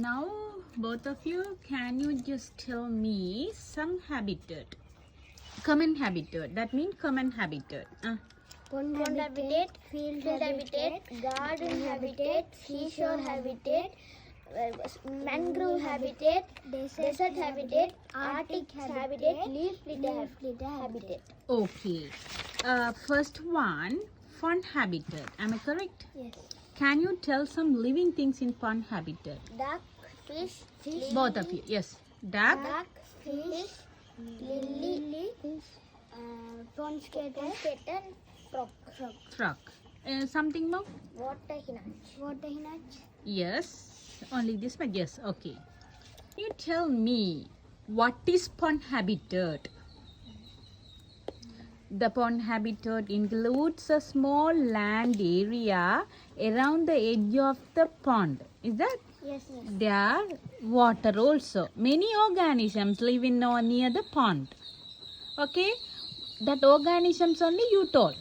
Now, both of you, can you just tell me some habitat? Common habitat. That means common habitat. Pond habitat, field habitat, garden habitat, seashore habitat, mangrove habitat, desert habitat, arctic habitat, leaf litter habitat. Okay. First one, pond habitat. Am I correct? Yes. Can you tell some living things in pond habitat? Duck, fish, Both of you. Yes. Duck. fish, lily, pond skater, Frog. Something more? water hinach, Yes. Only this much? Yes. Okay. You tell me, what is pond habitat? The pond habitat includes a small land area around the edge of the pond. Is that? yes. There are water also. Many organisms live in or near the pond. Okay? That organisms only you told.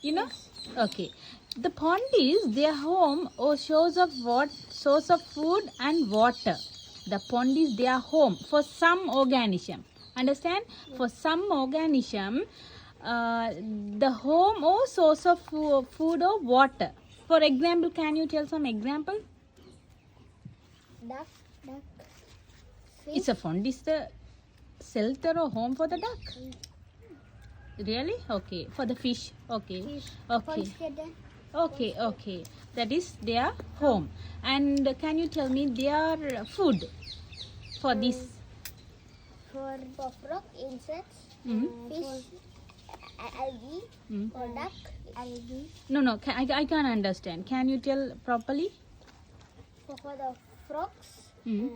You know? Okay. The pond is their home or source of food and water. The pond is their home for some organism. Understand? For some organism, the home or source of food or water. For example, can you tell some example? Duck, It's a pond is the shelter or home for the duck. Really? Okay. For the fish. Okay. pond Okay. skater, Okay. That is their home. And can you tell me their food for this? for frog, insects, fish, algae, Mm. for duck, algae, No. I can't understand. Can you tell properly? for the frogs, Mm.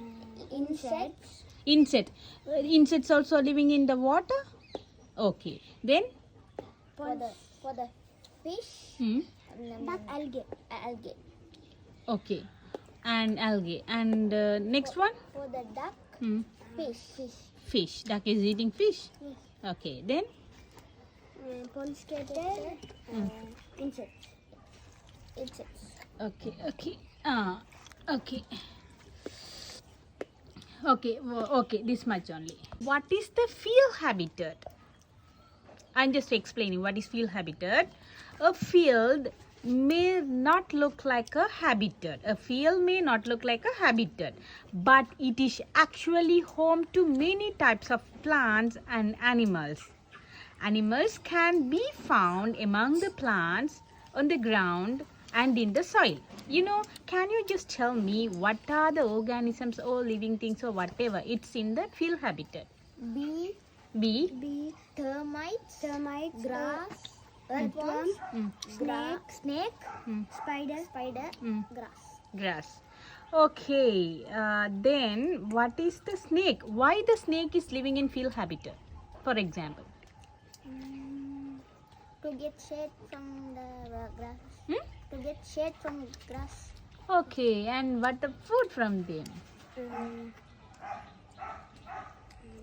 insects, Insects also living in the water? Okay. Then? for the fish, Mm. duck, algae, Okay. And algae. And next one? for the duck, Mm. fish, Duck is eating fish. Yes. Okay. Then? pond skater, insects. Okay. Okay, this much only. What is the field habitat? I'm just explaining what is field habitat. A field may not look like a habitat. A field may not look like a habitat, but it is actually home to many types of plants and animals. Animals can be found among the plants, on the ground, and in the soil. Can you just tell me what are the organisms or living things or whatever it's in the field habitat? Bee, termites, grass, earthworms, snake, spider, Grass. Okay, then what is the snake? Why the snake is living in field habitat, for example? to get shade from the grass. Hmm? To get shade from grass. Okay, and what the food from them?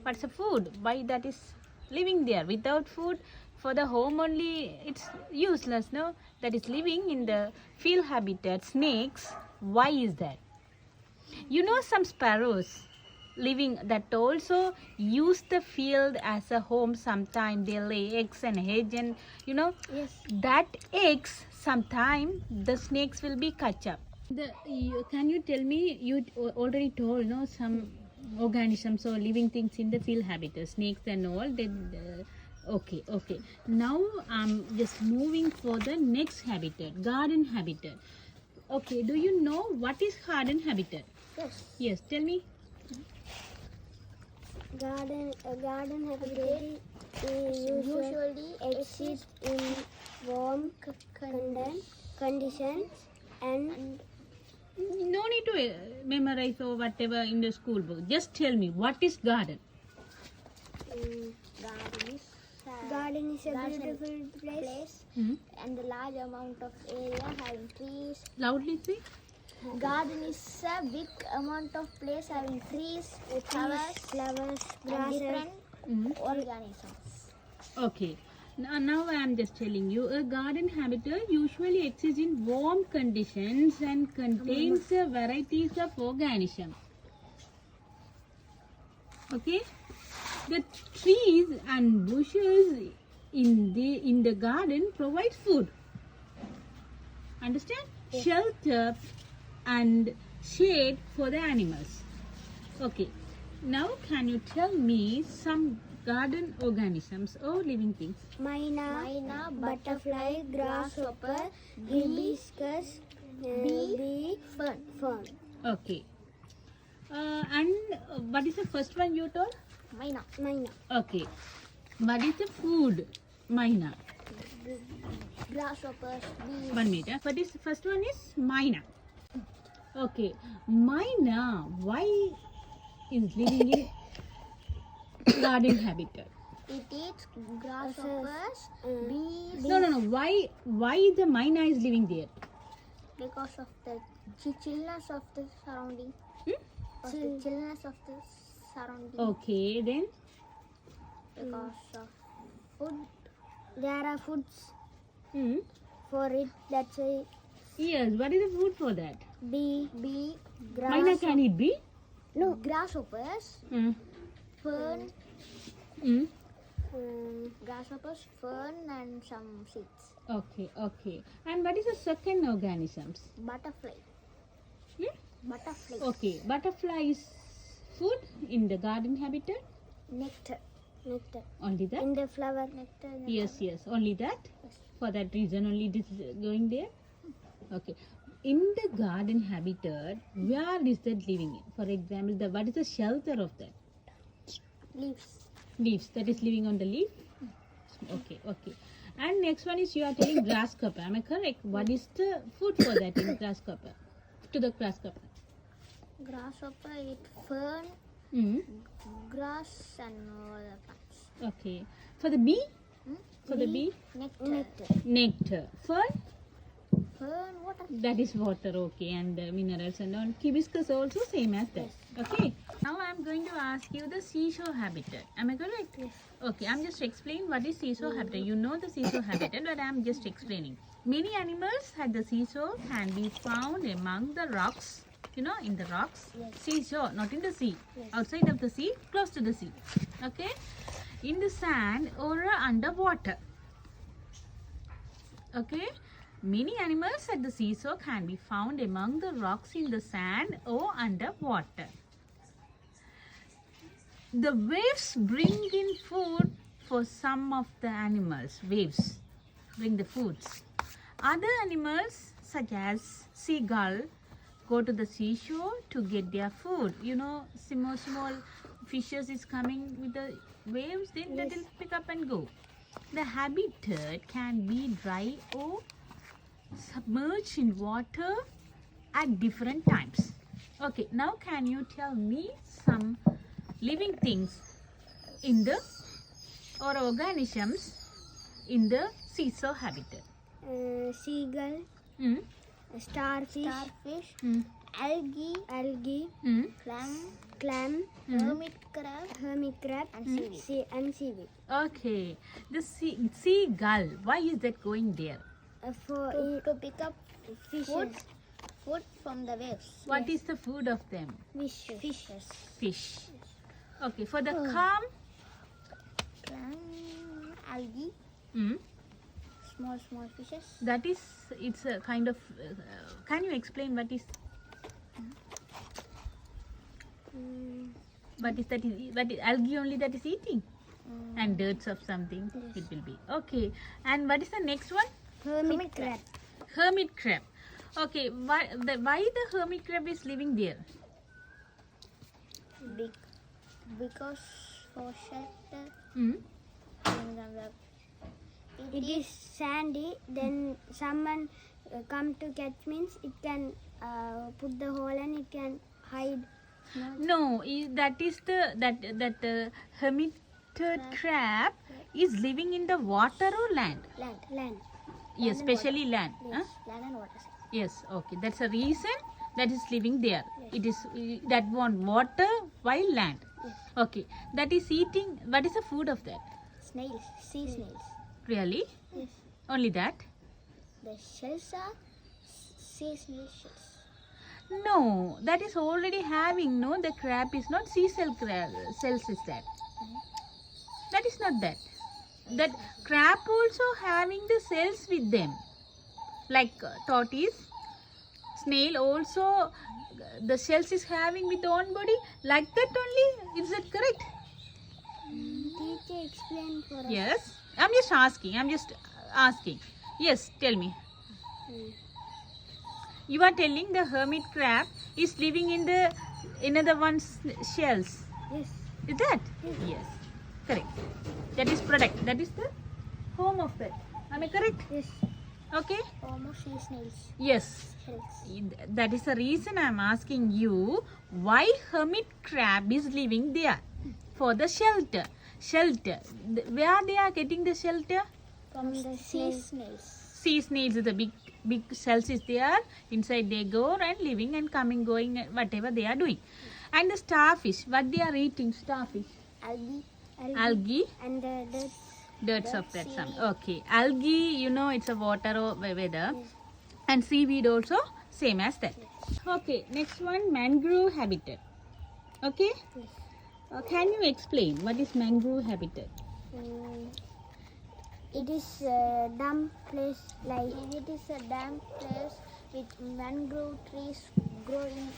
What's the food? Why that is living there? Without food, for the home only, it's useless, no? That is living in the field habitat. Snakes, why is that? Some sparrows living that also use the field as a home. Sometimes they lay eggs and hedge, and Yes. that eggs sometime the snakes will be catch up. Can you tell me, you already told some organisms or living things in the field habitat, snakes and all. Then okay. Now I'm just moving for the next habitat, garden habitat. Okay, do you know what is garden habitat? Yes, tell me. Garden habitat usually exists in warm conditions and No need to memorize or whatever in the school book. Just tell me, what is garden? garden is a beautiful place Hmm? and a large amount of area having trees. Loudly say. Garden is a big amount of place having trees, flowers, Hmm? and different organisms. Okay. Now I am just telling you, a garden habitat usually exists in warm conditions and contains varieties of organisms. Okay, the trees and bushes in the garden provide food. Understand? Yes. Shelter and shade for the animals. Okay, now can you tell me some garden organisms or living things? Myna, butterfly, grasshopper, hibiscus, bee, fern. Okay. And what is the first one you told? Myna. Okay. What is the food? Myna. Grasshoppers, bees. 1 minute. What is the first one is Myna. Okay. Myna, why is living in garden habitat? It eats grasshoppers, bees. No. Why the Myna is living there? Because of the chillness of the surrounding. Hmm? Chillness of the surrounding. Okay. Then. Because of food. There are foods Hmm. for it. That's why Yes. What is the food for that? bee, Myna can eat bee? no, grasshoppers, Hmm. fern, Hmm. grasshoppers, fern, and some seeds. Okay. And what is the second organisms? Butterfly. Hmm? Butterfly. Okay, butterflies food in the garden habitat? Nectar. Only that? In the flower. Nectar. Yes, only that? Yes. For that reason only this is going there? Okay. In the garden habitat, where is that living in? For example, what is the shelter of that? Leaves. Leaves, that is living on the leaf? Okay. And next one is you are telling grasshopper, am I correct? What is the food for that in grasshopper? To the grasshopper? Grasshopper eat fern, Hmm. grass, and other plants. Okay. For the bee? For the bee? Nectar. Nectar. Fern? Fern, water. That is water, okay, and minerals and all. Hibiscus also same as that. Okay. Now I am going to ask you the seashore habitat. Am I correct? Yes. Okay, I am just explaining what is seashore habitat. You know the seashore habitat, but I am just explaining. Many animals at the seashore can be found among the rocks. You know, in the rocks. Yes. Seashore, not in the sea. Yes. Outside of the sea, close to the sea. Okay. In the sand or underwater. Okay. Many animals at the seashore can be found among the rocks in the sand or underwater. The waves bring in food for some of the animals. Waves bring the foods. Other animals such as seagull go to the seashore to get their food. You know, small fishes is coming with the waves, then they will pick up and go. The habitat can be dry or submerged in water at different times. Okay, now can you tell me some living things in the or organisms in the seashore habitat? Seagull, starfish, algae, clam, hermit crab, and seaweed. Okay, the seagull, why is that going there? To pick up food from the waves. What is the food of them? Fishes. Fish. Okay, for the Clam, algae, small fishes. that is, it's a kind of, can you explain what is algae only that is eating? And dirts of something, it will be. Okay, and what is the next one? Hermit crab. Hermit crab. Okay, why the hermit crab is living there? Because for shelter. Hmm? It is sandy. Then someone come to catch means it can put the hole and it can hide. No, that is the hermit crab is living in the water or land? Land. Yes, especially land. Yes, Huh? land and water. Yes, okay. That's a reason that is living there. It is that want water while land. Yes. Okay, that is eating. What is the food of that? Snails, sea snails. Really? Yes. Only that? The shells are sea snail shells. No, that is already having. No, the crab is not cells is that. That is not that. That crab also having the cells with them. Like tortoise, snail also the shells is having with own body. Like that only. Is that correct? Teacher explain for us. Yes. I'm just asking. Yes, tell me. You are telling the hermit crab is living in the another one's shells. Yes. Is that? Yes. Correct. That is product. That is the home of that. Am I correct? Yes. Okay. Almost sea snails Yes. shells. That is the reason I am asking you why hermit crab is living there for the shelter. Where they are getting the shelter? From the sea snails. Sea snails is the big cells is there. Inside they go and living and coming, going, whatever they are doing. And the starfish, what they are eating? Starfish. Algae. And the Dirts of that some. Okay. Algae, you know, it's a water or weather. And seaweed also same as that. Okay. Next one, mangrove habitat. Okay. Can you explain what is mangrove habitat? It is a damp place. Like it is a damp place with mangrove trees growing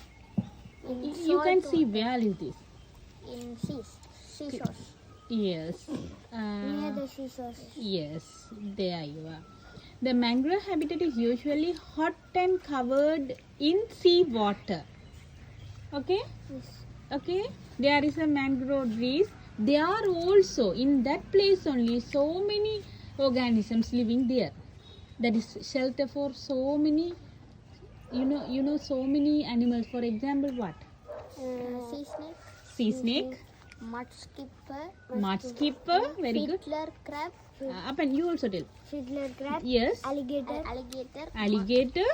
in You salt can see water. where is this? In seashores. Yes. Near the seashores. Yes, there you are. The mangrove habitat is usually hot and covered in sea water. Okay? Yes. Okay? There is a mangrove trees. There are also in that place only so many organisms living there. That is shelter for so many, you know so many animals. For example, what? Sea snake. Sea snake, mudskipper, very good. Fiddler crab. Up and you also tell. Fiddler crab. Yes. Alligator. Alligator,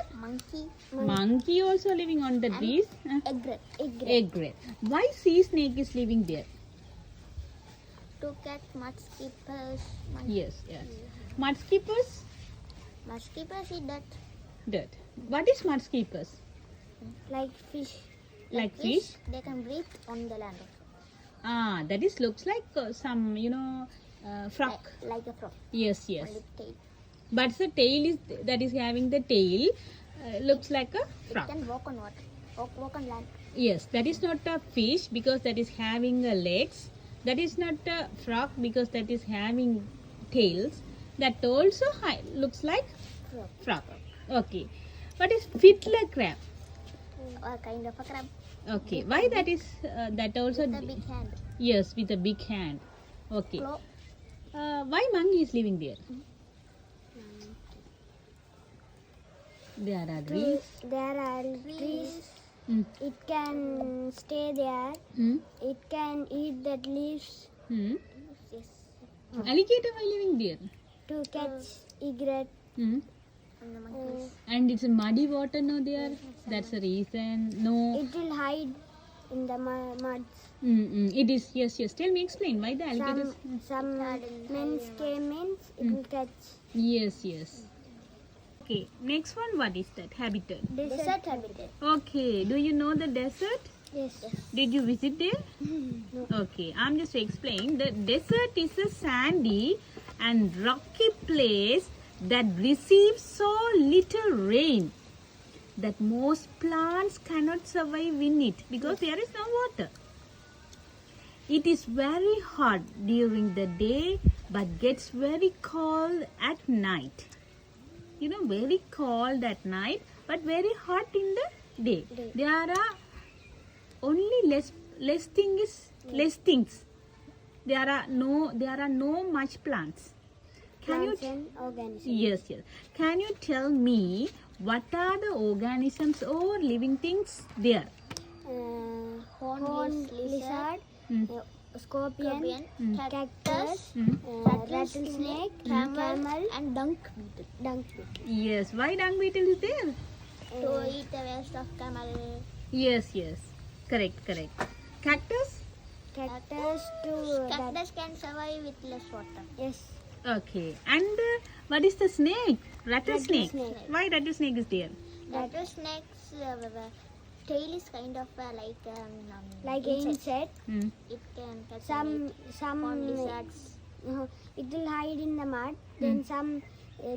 monkey also living on the trees. Egret. Why sea snake is living there? To catch mudskippers. Yes. Mudskippers, Mudskippers eat that. dirt. What is mudskippers? Like fish. Like fish? They can breathe on the land. That is looks like some frog. Like a frog. Yes. Only tail. But the tail is that is having the tail looks like a frog. It can walk on water. Walk on land. Yes, that is not a fish because that is having legs. That is not a frog because that is having tails. That also looks like frog. Okay. What is fiddler crab? A kind of a crab. Okay. Why that is that also? With a big hand. Yes, with a big hand. Okay. Claw. Why monkey is living there? There are trees. There are trees. Mm. It can stay there. Mm. It can eat the leaves. Mm. Yes. Alligator why living there? To catch egret Mm. and the monkeys. And it's a muddy water no there. That's the reason. No. It will hide in the mud. It is yes. Tell me, explain why the alligators. Some men came in. It will catch. Yes. Okay. Next one, what is that habitat? Desert habitat. Okay. Do you know the desert? Yes. Did you visit there? No. Okay. I'm just explaining. The desert is a sandy and rocky place that receives so little rain that most plants cannot survive in it because there is no water. It is very hot during the day but gets very cold at night. Very cold at night but very hot in the day. There are only less things. There are no much plants. Plants and organisms. Yes. Can you tell me what are the organisms or living things there? Horned lizard, scorpion, cactus, rattlesnake, camel, and dung beetle. Yes. Why dung beetle is there? To eat the waste of camel. Yes. Correct. Cactus? Cactus can survive with less water. Yes. Okay. And what is the snake? Rattlesnake. Rattlesnake. Why rattlesnake is there? Rattlesnake's tail is kind of Like insect. insect. Hmm. It can catch Some lizards. it will hide in the mud. Then some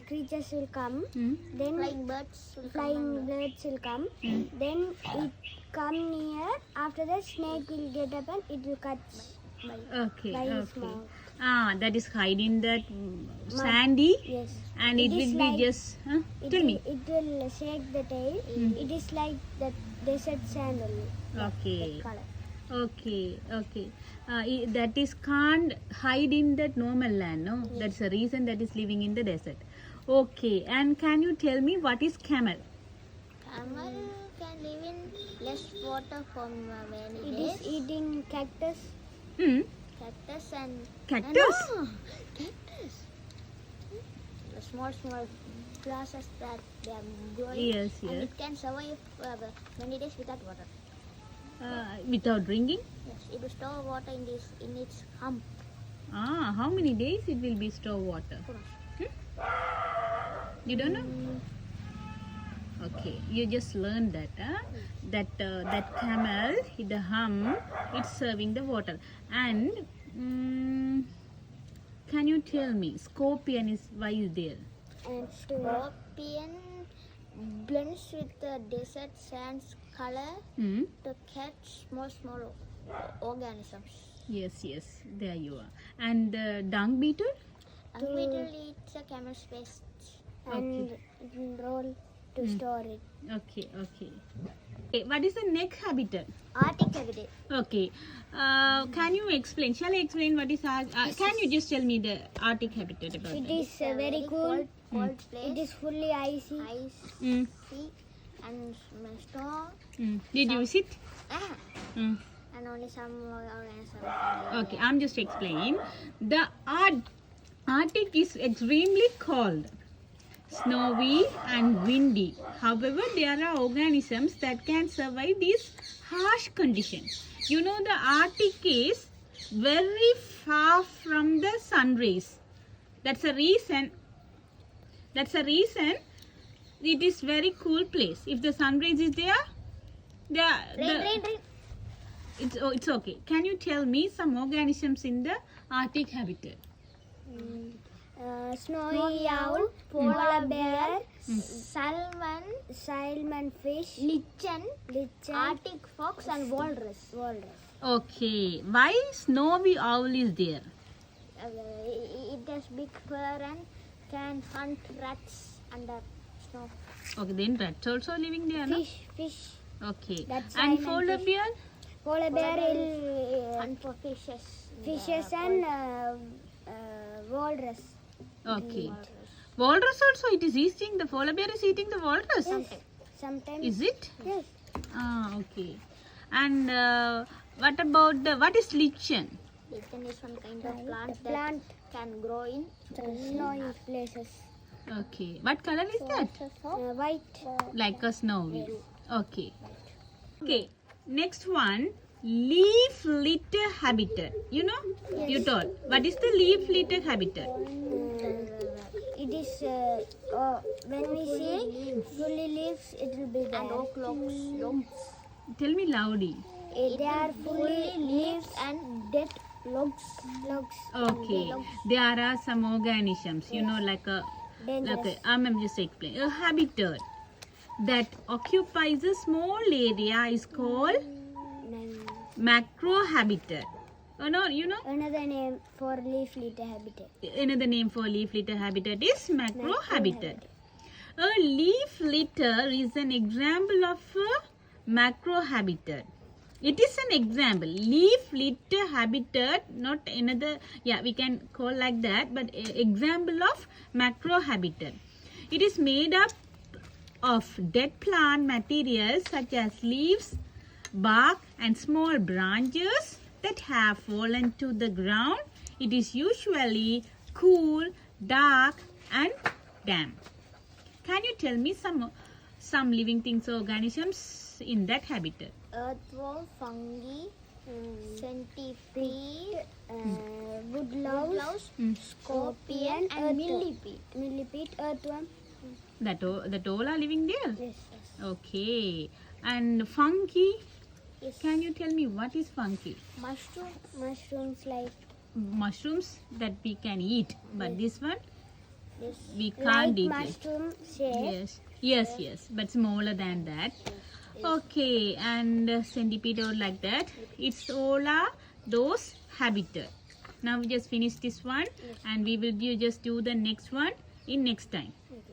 creatures will come. Hmm. Then Flying birds will come flying and- birds will come. Hmm. Then it come near. After that, snake will get up and it will catch Okay. by its Okay. mouth. Ah, that is hide in that sandy, Yes. and it It is will like- be just. Tell me. It will shake the tail. It is like the desert sand only. Okay. That color. Okay. Okay. That is can't hide in that normal land. No, that's the reason that is living in the desert. Okay. And can you tell me what is camel? Camel can live in less water for many It days. is eating cactus. Hmm. Cactus and Cactus. No, cactus. The small grasses that they are growing. Yes. And Yes. it can survive many days without water. Without drinking. Yes, it will store water in its hump. Ah, how many days it will be store water? Who knows? You don't know? Okay, you just learned that. That camel, the hum, it's serving the water. And can you tell me, scorpion is why is there? And Scorpion blends with the desert sand's color Hmm? to catch small organisms. Yes, yes, there you are. And dung beetle? And beetle eats a camel's waste. and it will roll to store it. Okay, okay. Okay, what is the neck habitat? Arctic habitat. Okay. Can you explain? Shall I explain what is can you just tell me the Arctic habitat about It that? is very cool. Cold place. It is fully icy. Ice, Mm, sea, and snow. Did you visit? Ah, Mm. and only some organisms. Okay, I'm just explaining. The Arctic is extremely cold, snowy and windy. However, there are organisms that can survive these harsh conditions. You know, the Arctic is very far from the sun rays. That's a reason. It is very cool place. If the sun rays is there, Rain. it's okay. Can you tell me some organisms in the Arctic habitat? Snowy owl, polar bear, Salmon, fish, lichen, lichen, Arctic fox, and walrus. Okay, why snowy owl is there? It has big fur and can hunt rats under snow. Okay, then rats also living there, no? fish. Okay, That's and salmon polar fish. bear? Polar bear will Hunt for fishes. fishes and walrus. Okay. Walrus also it is eating, the polar bear is eating the walrus. Sometimes. Is it? Yes. Ah, okay. And what is lichen? Lichen is one kind of The plant that plant can grow in snowy places. Okay, what color is that? White. Like a snowy. Okay. Okay, next one, leaf litter habitat. You know, you told. What is the leaf litter habitat? It is when we see fully leaves, it will be there. and oak logs. Tell me loudly. They are fully leaves And dead logs. logs. Okay, there are some organisms, you know, like a Dangerous. I'm just explaining. A habitat that occupies a small area is called macro habitat. Oh no, you know, Another name for leaf litter habitat. another name for leaf litter habitat is macro habitat. A leaf litter is an example of a macro habitat. It is an example. Leaf litter habitat, not another, yeah, we can call like that, but example of macro habitat. It is made up of dead plant materials such as leaves, bark, and small branches that have fallen to the ground. It is usually cool, dark, and damp. Can you tell me some living things, organisms in that habitat? Earthworm, fungi, Centipede, woodlouse, scorpion, and millipede. millipede, earthworm. That all are living there? Yes. Okay. And funky? Yes. Can you tell me what is funky? Mushroom. Mushrooms like Mushrooms that we can eat, but this one Yes. we can't eat it. mushroom shape. Yes, but smaller than that. Okay, and centipede or like that. It's all are those habitat. Now we just finish this one, and we will just do the next one in next time. Okay.